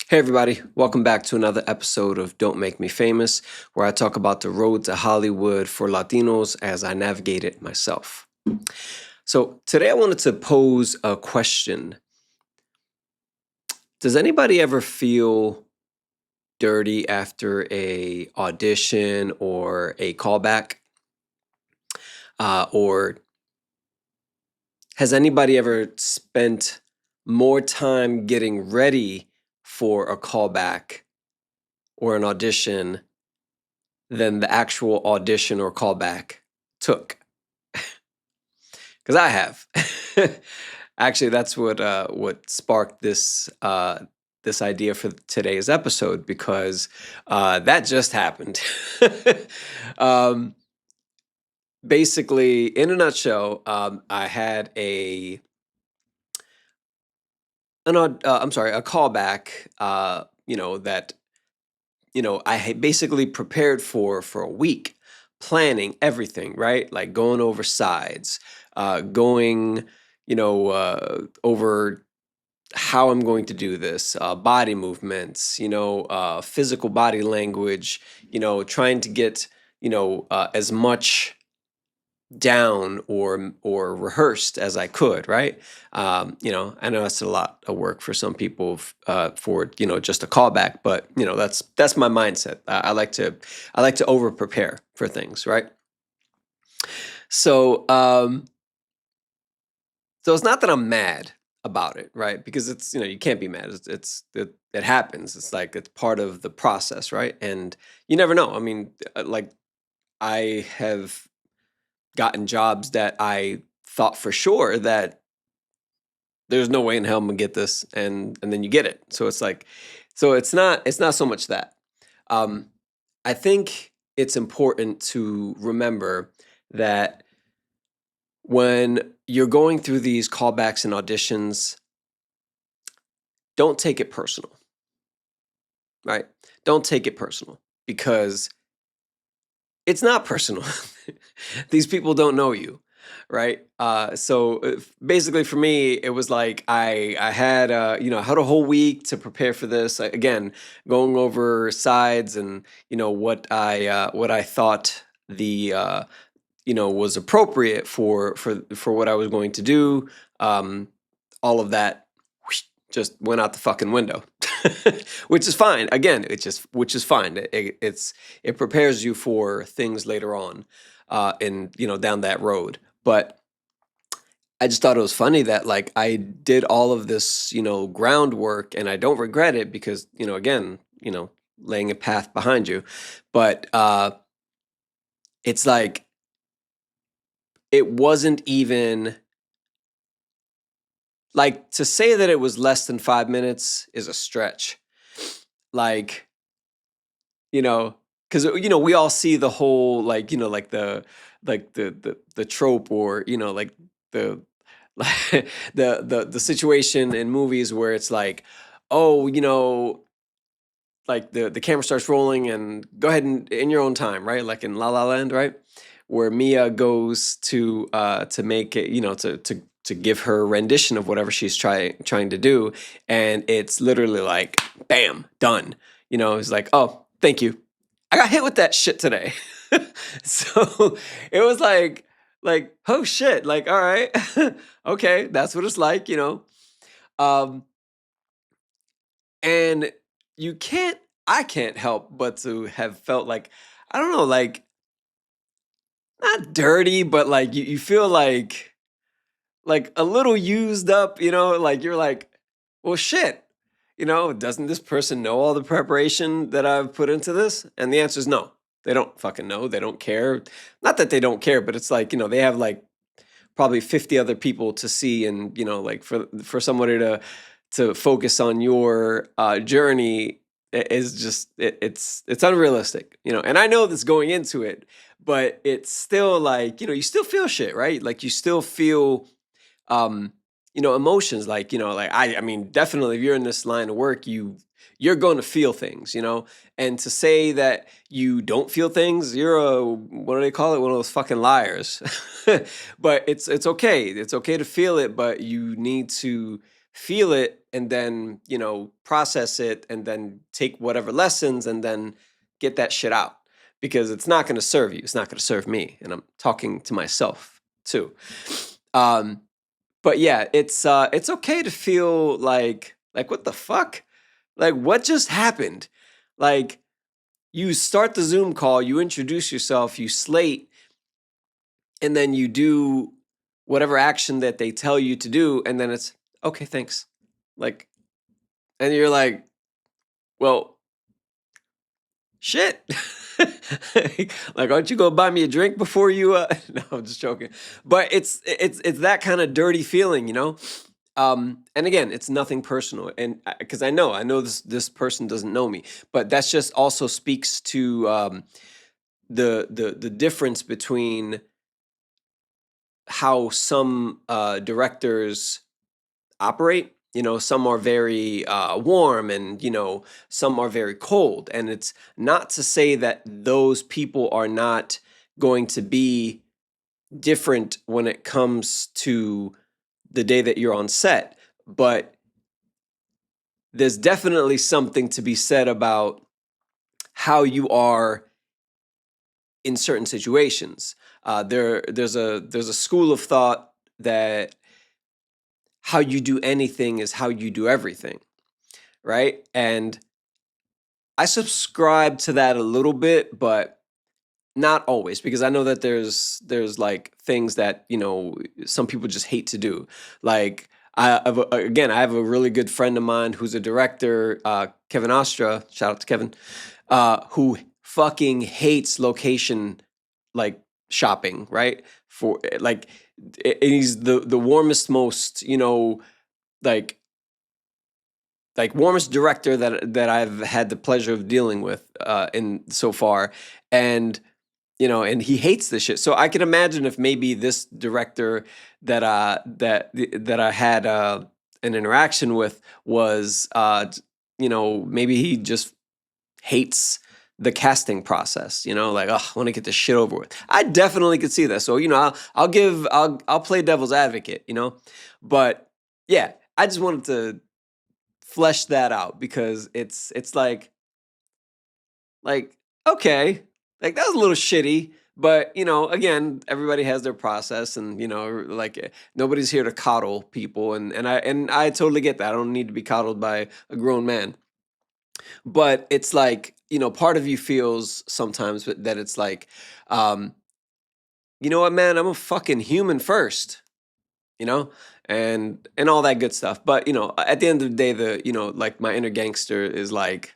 Hey, everybody, welcome back to another episode of Don't Make Me Famous, where I talk about the road to Hollywood for Latinos as I navigate it myself. So, today I wanted to pose a question. Does anybody ever feel dirty after a audition or a callback? Or has anybody ever spent more time getting ready for a callback or an audition than the actual audition or callback took? Because I have. Actually, that's what sparked this idea for today's episode, because that just happened. um, Basically, in a nutshell, I had a callback. That I had basically prepared for a week, planning everything, right? Like going over sides, going, over how I'm going to do this, body movements, physical body language, trying to get, as much down or rehearsed as I could, right? I know that's a lot of work for some people for just a callback, but that's my mindset. I like to over prepare for things, right? So so it's not that I'm mad about it, right? Because it's you can't be mad. It happens. It's like it's part of the process, right? And you never know. I mean, like I have gotten jobs that I thought for sure that there's no way in hell I'm gonna get this, and then you get it. So it's like, so it's not so much that. Um, I think it's important to remember that when you're going through these callbacks and auditions, don't take it personal, right? Don't take it personal, because it's not personal. These people don't know you, right? So basically, for me, it was like I had I had a whole week to prepare for this. Again, going over sides and what I thought the was appropriate for what I was going to do. All of that just went out the fucking window. Which is fine. Again, which is fine. It prepares you for things later on, in down that road. But I just thought it was funny that like I did all of this groundwork, and I don't regret it, because again, laying a path behind you. But it's like it wasn't even like, to say that it was less than 5 minutes is a stretch. Like, because we all see the whole, like, like the trope, or like the the situation in movies where it's like, oh, like the camera starts rolling and go ahead and in your own time, right? Like in La La Land, right? Where Mia goes to make it, to give her rendition of whatever she's trying to do, and it's literally like, bam, done. It's like, oh, thank you. I got hit with that shit today. So it was like, oh shit, like, all right. Okay, that's what it's like. Um, and you can't, I can't help but to have felt like, I don't know, like, not dirty, but like you feel like a little used up, like you're like, well, shit, doesn't this person know all the preparation that I've put into this? And the answer is no. They don't fucking know. They don't care. Not that they don't care, but it's like, they have like probably 50 other people to see, and like for somebody to focus on your journey is just it's unrealistic, and I know this going into it, but it's still like, you still feel shit, right? Like you still feel emotions, like, like I mean, definitely if you're in this line of work, you're going to feel things, and to say that you don't feel things, you're what do they call it? One of those fucking liars. But it's okay. It's okay to feel it, but you need to feel it and then, process it and then take whatever lessons and then get that shit out because it's not going to serve you. It's not going to serve me. And I'm talking to myself too. Um, but yeah, it's okay to feel like what the fuck? Like what just happened? Like you start the Zoom call, you introduce yourself, you slate, and then you do whatever action that they tell you to do, and then it's okay, thanks. Like, and you're like, well, shit. Like, aren't you gonna buy me a drink before you? No, I'm just joking. But it's that kind of dirty feeling, And again, it's nothing personal, and because I know this person doesn't know me, but that's just also speaks to the difference between how some directors operate. Some are very warm and, some are very cold. And it's not to say that those people are not going to be different when it comes to the day that you're on set. But there's definitely something to be said about how you are in certain situations. There's a school of thought that how you do anything is how you do everything, right? And I subscribe to that a little bit, but not always, because I know that there's like things that some people just hate to do. Like again, I have a really good friend of mine who's a director, Kevin Ostra. Shout out to Kevin, who fucking hates location like shopping, right? For like, and he's the warmest, most like warmest director that I've had the pleasure of dealing with in so far, and and he hates this shit. So I can imagine if maybe this director that I had an interaction with was maybe he just hates the casting process, like, oh, I want to get this shit over with. I definitely could see that. So, I'll play devil's advocate, but yeah, I just wanted to flesh that out because it's like okay, like that was a little shitty, but again, everybody has their process, and like nobody's here to coddle people, and I totally get that. I don't need to be coddled by a grown man, but it's like part of you feels sometimes that it's like, um, you know what, man, I'm a fucking human first, you know, and all that good stuff. But at the end of the day, like my inner gangster is like,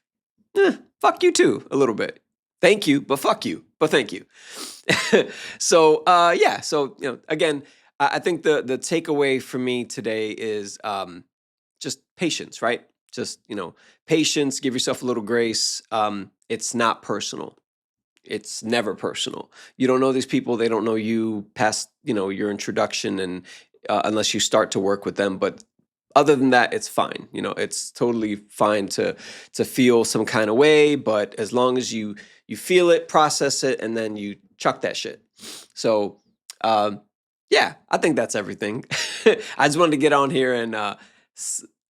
fuck you too, a little bit. Thank you, but fuck you, but thank you. So yeah, so again, I think the takeaway for me today is just patience, right? Just patience. Give yourself a little grace. It's not personal. It's never personal. You don't know these people; they don't know you past your introduction, and unless you start to work with them. But other than that, it's fine. It's totally fine to feel some kind of way, but as long as you feel it, process it, and then you chuck that shit. So, yeah, I think that's everything. I just wanted to get on here and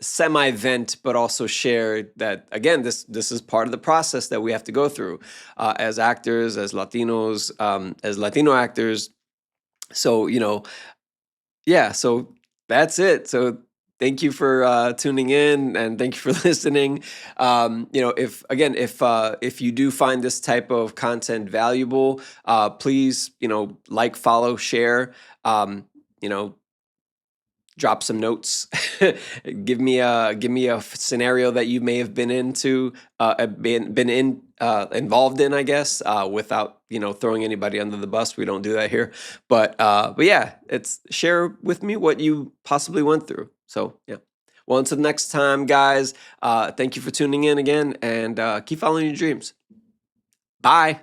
semi vent, but also share that again. This is part of the process that we have to go through as actors, as Latinos, as Latino actors. So yeah, so that's it. So thank you for tuning in, and thank you for listening. If you do find this type of content valuable, please like, follow, share. You know, drop some notes. Give me a scenario that you may have been into, involved in, I guess, without throwing anybody under the bus. We don't do that here, but yeah, it's share with me what you possibly went through. So yeah. Well, until next time, guys. Thank you for tuning in again, and keep following your dreams. Bye.